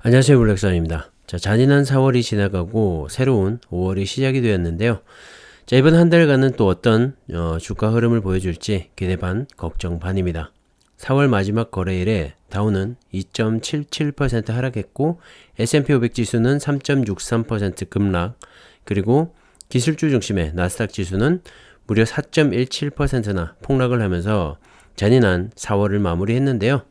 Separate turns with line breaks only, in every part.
안녕하세요, 블랙선입니다. 자, 잔인한 4월이 지나가고 새로운 5월이 시작이 되었는데요. 자, 이번 한 달간은 또 어떤 주가 흐름을 보여줄지 기대 반, 걱정 반입니다. 4월 마지막 거래일에 다우는 2.77% 하락했고 S&P 500 지수는 3.63% 급락, 그리고 기술주 중심의 나스닥 지수는 무려 4.17%나 폭락을 하면서 잔인한 4월을 마무리했는데요.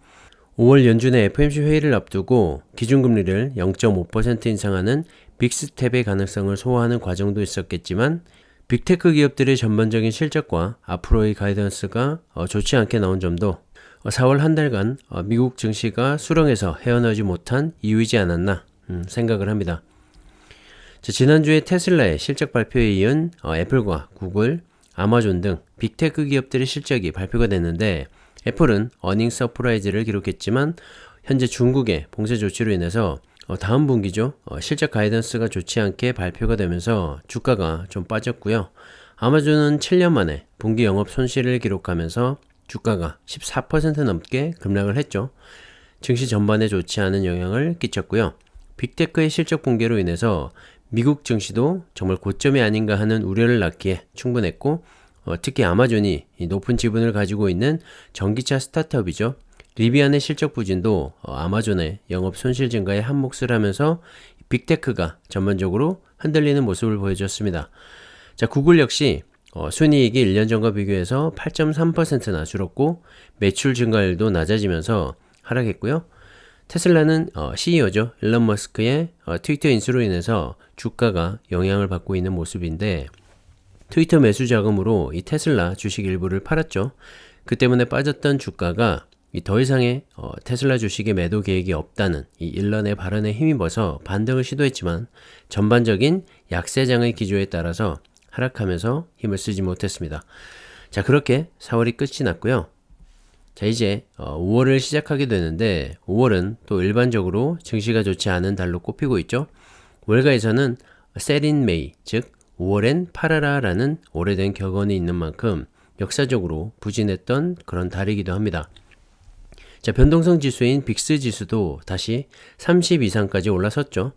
5월 연준의 FOMC 회의를 앞두고 기준금리를 0.5% 인상하는 빅스텝의 가능성을 소화하는 과정도 있었겠지만 빅테크 기업들의 전반적인 실적과 앞으로의 가이던스가 좋지 않게 나온 점도 4월 한 달간 미국 증시가 수렁에서 헤어나오지 못한 이유이지 않았나 생각을 합니다. 지난주에 테슬라의 실적 발표에 이은 애플과 구글, 아마존 등 빅테크 기업들의 실적이 발표가 됐는데 애플은 어닝 서프라이즈를 기록했지만 현재 중국의 봉쇄 조치로 인해서 다음 분기죠. 실적 가이던스가 좋지 않게 발표가 되면서 주가가 좀 빠졌고요. 아마존은 7년 만에 분기 영업 손실을 기록하면서 주가가 14% 넘게 급락을 했죠. 증시 전반에 좋지 않은 영향을 끼쳤고요. 빅테크의 실적 붕괴로 인해서 미국 증시도 정말 고점이 아닌가 하는 우려를 낳기에 충분했고 특히 아마존이 높은 지분을 가지고 있는 전기차 스타트업이죠. 리비안의 실적 부진도 아마존의 영업 손실 증가에 한몫을 하면서 빅테크가 전반적으로 흔들리는 모습을 보여줬습니다. 자, 구글 역시 순이익이 1년 전과 비교해서 8.3%나 줄었고 매출 증가율도 낮아지면서 하락했고요. 테슬라는 CEO죠. 일론 머스크의 트위터 인수로 인해서 주가가 영향을 받고 있는 모습인데 트위터 매수 자금으로 이 테슬라 주식 일부를 팔았죠. 그 때문에 빠졌던 주가가 더 이상의 테슬라 주식의 매도 계획이 없다는 이 일론의 발언에 힘입어서 반등을 시도했지만 전반적인 약세장의 기조에 따라서 하락하면서 힘을 쓰지 못했습니다. 자, 그렇게 4월이 끝이 났고요. 자, 이제 5월을 시작하게 되는데 5월은 또 일반적으로 증시가 좋지 않은 달로 꼽히고 있죠. 월가에서는 셀인 메이, 즉 5월엔 팔아라 라는 오래된 격언이 있는 만큼 역사적으로 부진했던 그런 달이기도 합니다. 자, 변동성 지수인 빅스 지수도 다시 30 이상까지 올라섰죠.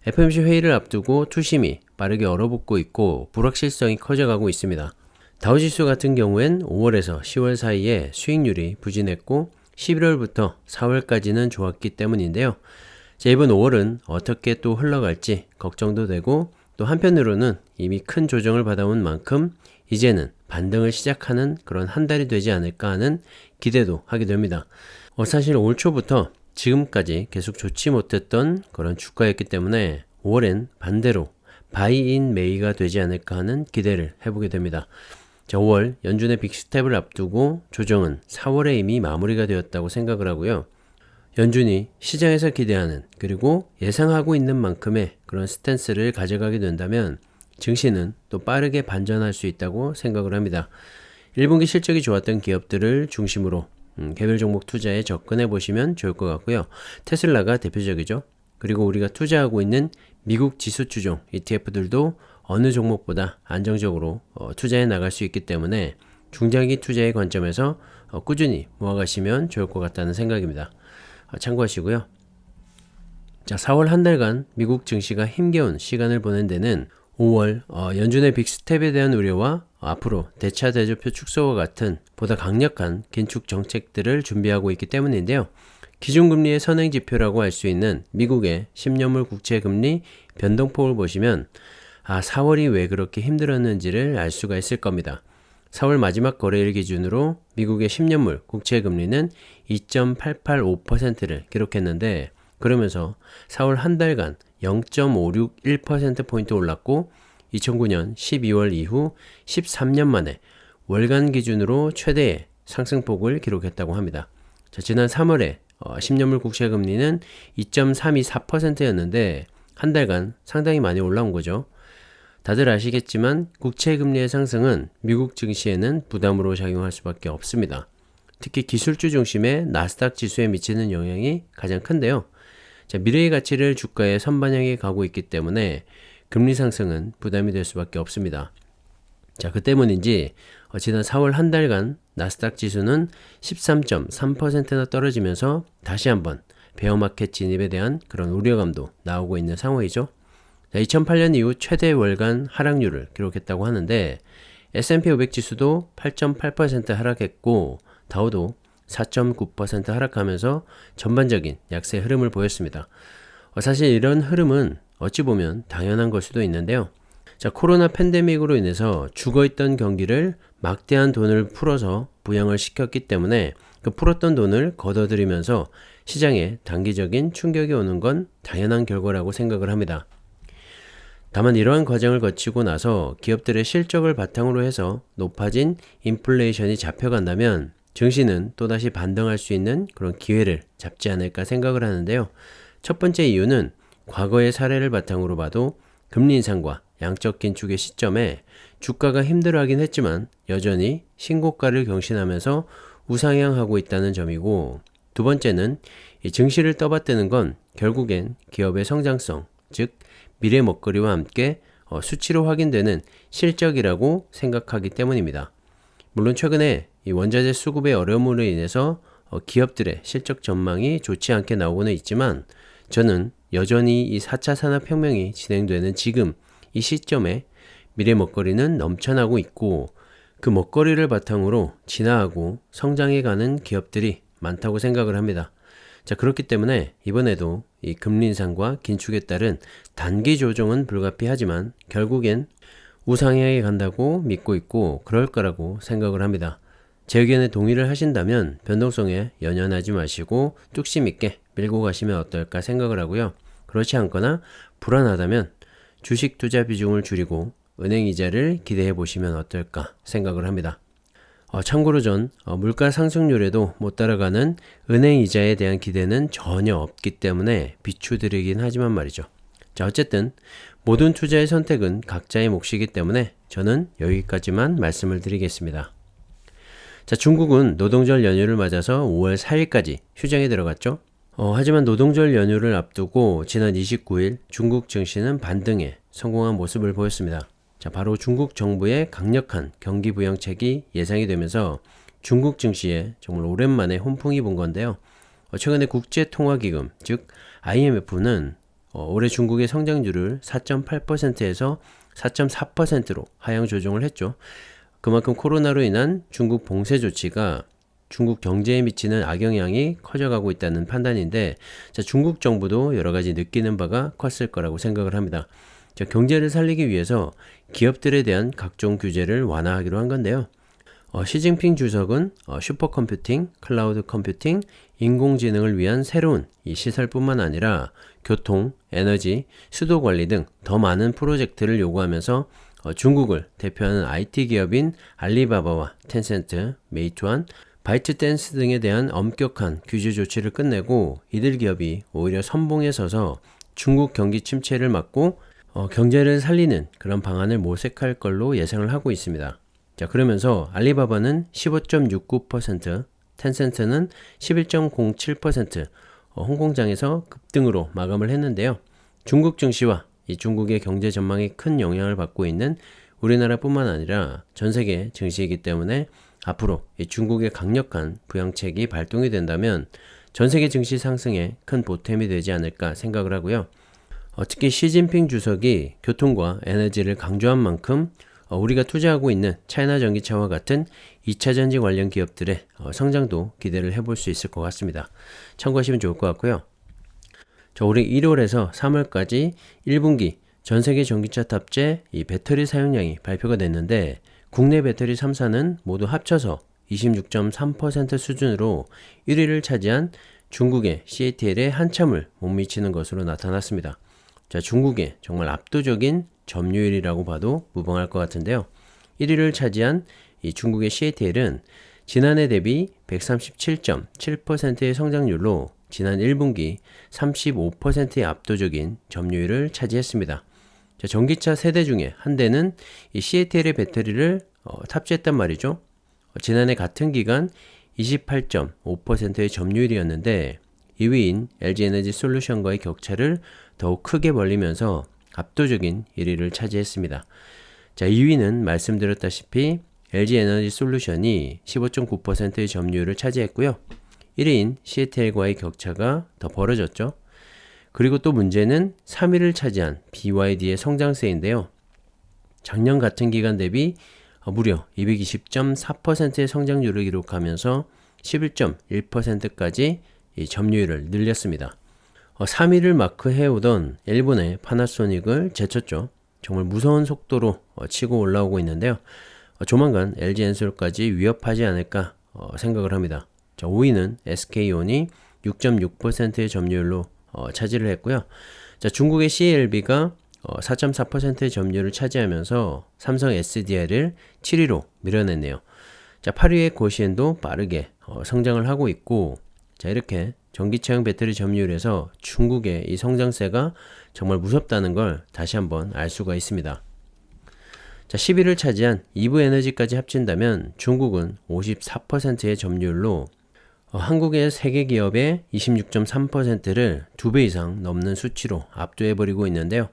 FOMC 회의를 앞두고 투심이 빠르게 얼어붙고 있고 불확실성이 커져가고 있습니다. 다우지수 같은 경우엔 5월에서 10월 사이에 수익률이 부진했고 11월부터 4월까지는 좋았기 때문인데요. 자, 이번 5월은 어떻게 또 흘러갈지 걱정도 되고 또 한편으로는 이미 큰 조정을 받아온 만큼 이제는 반등을 시작하는 그런 한 달이 되지 않을까 하는 기대도 하게 됩니다. 사실 올 초부터 지금까지 계속 좋지 못했던 그런 주가였기 때문에 5월엔 반대로 바이인 메이가 되지 않을까 하는 기대를 해보게 됩니다. 자, 5월 연준의 빅스텝을 앞두고 조정은 4월에 이미 마무리가 되었다고 생각을 하고요. 연준이 시장에서 기대하는 그리고 예상하고 있는 만큼의 그런 스탠스를 가져가게 된다면 증시는 또 빠르게 반전할 수 있다고 생각을 합니다. 1분기 실적이 좋았던 기업들을 중심으로 개별 종목 투자에 접근해 보시면 좋을 것 같고요. 테슬라가 대표적이죠. 그리고 우리가 투자하고 있는 미국 지수 추종 ETF들도 어느 종목보다 안정적으로 투자해 나갈 수 있기 때문에 중장기 투자의 관점에서 꾸준히 모아가시면 좋을 것 같다는 생각입니다. 참고하시고요. 자, 4월 한 달간 미국 증시가 힘겨운 시간을 보낸 데는 5월 연준의 빅스텝에 대한 우려와 앞으로 대차 대조표 축소와 같은 보다 강력한 긴축 정책들을 준비하고 있기 때문인데요. 기준금리의 선행지표라고 할 수 있는 미국의 10년물 국채금리 변동폭을 보시면 4월이 왜 그렇게 힘들었는지를 알 수가 있을 겁니다. 4월 마지막 거래일 기준으로 미국의 10년물 국채금리는 2.885%를 기록했는데 그러면서 4월 한 달간 0.561%포인트 올랐고 2009년 12월 이후 13년 만에 월간 기준으로 최대의 상승폭을 기록했다고 합니다. 자, 지난 3월에 10년물 국채금리는 2.324%였는데 한 달간 상당히 많이 올라온 거죠. 다들 아시겠지만 국채금리의 상승은 미국 증시에는 부담으로 작용할 수밖에 없습니다. 특히 기술주 중심의 나스닥 지수에 미치는 영향이 가장 큰데요. 자, 미래의 가치를 주가에 선반영해 가고 있기 때문에 금리 상승은 부담이 될 수밖에 없습니다. 자, 그 때문인지 지난 4월 한 달간 나스닥 지수는 13.3%나 떨어지면서 다시 한번 베어마켓 진입에 대한 그런 우려감도 나오고 있는 상황이죠. 2008년 이후 최대 월간 하락률을 기록했다고 하는데 S&P 500 지수도 8.8% 하락했고 다우도 4.9% 하락하면서 전반적인 약세 흐름을 보였습니다. 사실 이런 흐름은 어찌 보면 당연한 걸 수도 있는데요. 코로나 팬데믹으로 인해서 죽어있던 경기를 막대한 돈을 풀어서 부양을 시켰기 때문에 그 풀었던 돈을 걷어들이면서 시장에 단기적인 충격이 오는 건 당연한 결과라고 생각을 합니다. 다만 이러한 과정을 거치고 나서 기업들의 실적을 바탕으로 해서 높아진 인플레이션이 잡혀간다면 증시는 또다시 반등할 수 있는 그런 기회를 잡지 않을까 생각을 하는데요. 첫 번째 이유는 과거의 사례를 바탕으로 봐도 금리 인상과 양적 긴축의 시점에 주가가 힘들어하긴 했지만 여전히 신고가를 경신하면서 우상향하고 있다는 점이고, 두 번째는 이 증시를 떠받드는 건 결국엔 기업의 성장성, 즉 미래 먹거리와 함께 수치로 확인되는 실적이라고 생각하기 때문입니다. 물론 최근에 이 원자재 수급의 어려움으로 인해서 기업들의 실적 전망이 좋지 않게 나오고는 있지만 저는 여전히 이 4차 산업혁명이 진행되는 지금 이 시점에 미래 먹거리는 넘쳐나고 있고 그 먹거리를 바탕으로 진화하고 성장해가는 기업들이 많다고 생각을 합니다. 그렇기 때문에 이번에도 이 금리 인상과 긴축에 따른 단기 조정은 불가피하지만 결국엔 우상향에 간다고 믿고 있고 그럴 거라고 생각을 합니다. 제 의견에 동의를 하신다면 변동성에 연연하지 마시고 뚝심 있게 밀고 가시면 어떨까 생각을 하고요. 그렇지 않거나 불안하다면 주식 투자 비중을 줄이고 은행 이자를 기대해 보시면 어떨까 생각을 합니다. 참고로 전 물가 상승률에도 못 따라가는 은행 이자에 대한 기대는 전혀 없기 때문에 비추드리긴 하지만 말이죠. 어쨌든 모든 투자의 선택은 각자의 몫이기 때문에 저는 여기까지만 말씀을 드리겠습니다. 중국은 노동절 연휴를 맞아서 5월 4일까지 휴정에 들어갔죠. 하지만 노동절 연휴를 앞두고 지난 29일 중국 증시는 반등에 성공한 모습을 보였습니다. 바로 중국 정부의 강력한 경기 부양책이 예상이 되면서 중국 증시에 정말 오랜만에 훈풍이 분 건데요. 최근에 국제통화기금, 즉 IMF는 올해 중국의 성장률을 4.8%에서 4.4%로 하향 조정을 했죠. 그만큼 코로나로 인한 중국 봉쇄 조치가 중국 경제에 미치는 악영향이 커져가고 있다는 판단인데, 중국 정부도 여러 가지 느끼는 바가 컸을 거라고 생각을 합니다. 경제를 살리기 위해서 기업들에 대한 각종 규제를 완화하기로 한 건데요. 시진핑 주석은 슈퍼컴퓨팅, 클라우드 컴퓨팅, 인공지능을 위한 새로운 이 시설뿐만 아니라 교통, 에너지, 수도 관리 등 더 많은 프로젝트를 요구하면서 중국을 대표하는 IT 기업인 알리바바와 텐센트, 메이투안, 바이트댄스 등에 대한 엄격한 규제 조치를 끝내고 이들 기업이 오히려 선봉에 서서 중국 경기 침체를 막고 경제를 살리는 그런 방안을 모색할 걸로 예상을 하고 있습니다. 그러면서 알리바바는 15.69%, 텐센트는 11.07%, 홍콩장에서 급등으로 마감을 했는데요. 중국 증시와 이 중국의 경제 전망이 큰 영향을 받고 있는 우리나라뿐만 아니라 전 세계 증시이기 때문에 앞으로 이 중국의 강력한 부양책이 발동이 된다면 전 세계 증시 상승에 큰 보탬이 되지 않을까 생각을 하고요. 특히 시진핑 주석이 교통과 에너지를 강조한 만큼 우리가 투자하고 있는 차이나 전기차와 같은 2차 전지 관련 기업들의 성장도 기대를 해볼 수 있을 것 같습니다. 참고하시면 좋을 것 같고요. 올해 1월에서 3월까지 1분기 전세계 전기차 탑재 이 배터리 사용량이 발표가 됐는데 국내 배터리 3사는 모두 합쳐서 26.3% 수준으로 1위를 차지한 중국의 CATL에 한참을 못 미치는 것으로 나타났습니다. 중국의 정말 압도적인 점유율이라고 봐도 무방할 것 같은데요. 1위를 차지한 이 중국의 CATL은 지난해 대비 137.7%의 성장률로 지난 1분기 35%의 압도적인 점유율을 차지했습니다. 전기차 세대 중에 한 대는 이 CATL의 배터리를 탑재했단 말이죠. 지난해 같은 기간 28.5%의 점유율이었는데 2위인 LG에너지솔루션과의 격차를 더욱 크게 벌리면서 압도적인 1위를 차지했습니다. 2위는 말씀드렸다시피 LG에너지솔루션이 15.9%의 점유율을 차지했고요. 1위인 CATL과의 격차가 더 벌어졌죠. 그리고 또 문제는 3위를 차지한 BYD의 성장세인데요. 작년 같은 기간 대비 무려 220.4%의 성장률을 기록하면서 11.1%까지 이 점유율을 늘렸습니다. 3위를 마크해오던 일본의 파나소닉을 제쳤죠. 정말 무서운 속도로 치고 올라오고 있는데요. 조만간 LG엔솔까지 위협하지 않을까 생각을 합니다. 5위는 SK온이 6.6%의 점유율로 차지를 했고요. 중국의 CLB가 4.4%의 점유율을 차지하면서 삼성 SDI를 7위로 밀어냈네요. 8위의 고시엔도 빠르게 성장을 하고 있고, 이렇게 전기차용 배터리 점유율에서 중국의 이 성장세가 정말 무섭다는 걸 다시 한번 알 수가 있습니다. 10위를 차지한 이브에너지까지 합친다면 중국은 54%의 점유율로 한국의 세계 기업의 26.3%를 2배 이상 넘는 수치로 압도해버리고 있는데요.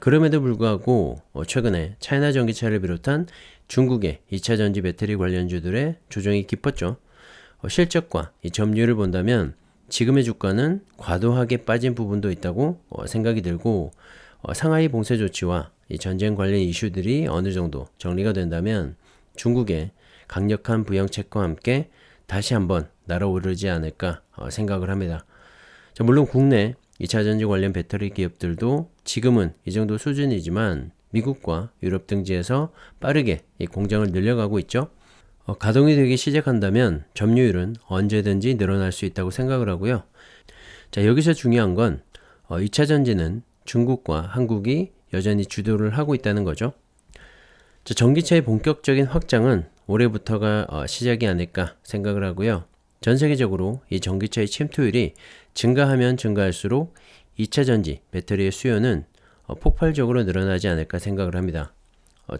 그럼에도 불구하고 최근에 차이나 전기차를 비롯한 중국의 2차 전지 배터리 관련주들의 조정이 깊었죠. 실적과 이 점유율을 본다면 지금의 주가는 과도하게 빠진 부분도 있다고 생각이 들고, 상하이 봉쇄 조치와 이 전쟁 관련 이슈들이 어느 정도 정리가 된다면 중국의 강력한 부양책과 함께 다시 한번 날아오르지 않을까 생각을 합니다. 물론 국내 2차 전지 관련 배터리 기업들도 지금은 이 정도 수준이지만 미국과 유럽 등지에서 빠르게 이 공장을 늘려가고 있죠. 가동이 되기 시작한다면 점유율은 언제든지 늘어날 수 있다고 생각을 하고요. 여기서 중요한 건 2차 전지는 중국과 한국이 여전히 주도를 하고 있다는 거죠. 전기차의 본격적인 확장은 올해부터가 시작이 아닐까 생각을 하고요. 전 세계적으로 이 전기차의 침투율이 증가하면 증가할수록 2차 전지 배터리의 수요는 폭발적으로 늘어나지 않을까 생각을 합니다.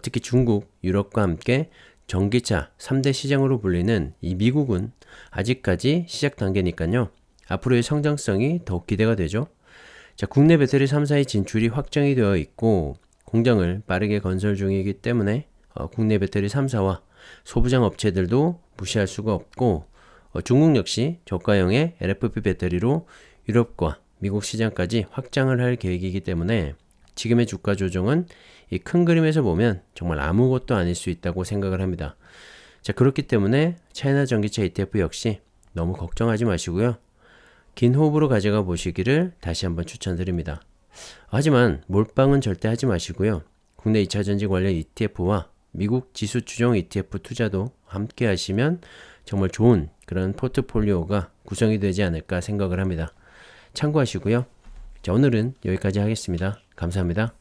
특히 중국, 유럽과 함께 전기차 3대 시장으로 불리는 이 미국은 아직까지 시작 단계니까요. 앞으로의 성장성이 더욱 기대가 되죠. 국내 배터리 3사의 진출이 확정이 되어 있고 공장을 빠르게 건설 중이기 때문에 국내 배터리 3사와 소부장 업체들도 무시할 수가 없고, 중국 역시 저가형의 LFP 배터리로 유럽과 미국 시장까지 확장을 할 계획이기 때문에 지금의 주가 조정은 이 큰 그림에서 보면 정말 아무것도 아닐 수 있다고 생각을 합니다. 그렇기 때문에 차이나 전기차 ETF 역시 너무 걱정하지 마시고요. 긴 호흡으로 가져가 보시기를 다시 한번 추천드립니다. 하지만 몰빵은 절대 하지 마시고요. 국내 2차 전지 관련 ETF와 미국 지수 추종 ETF 투자도 함께 하시면 정말 좋은 그런 포트폴리오가 구성이 되지 않을까 생각을 합니다. 참고하시고요. 오늘은 여기까지 하겠습니다. 감사합니다.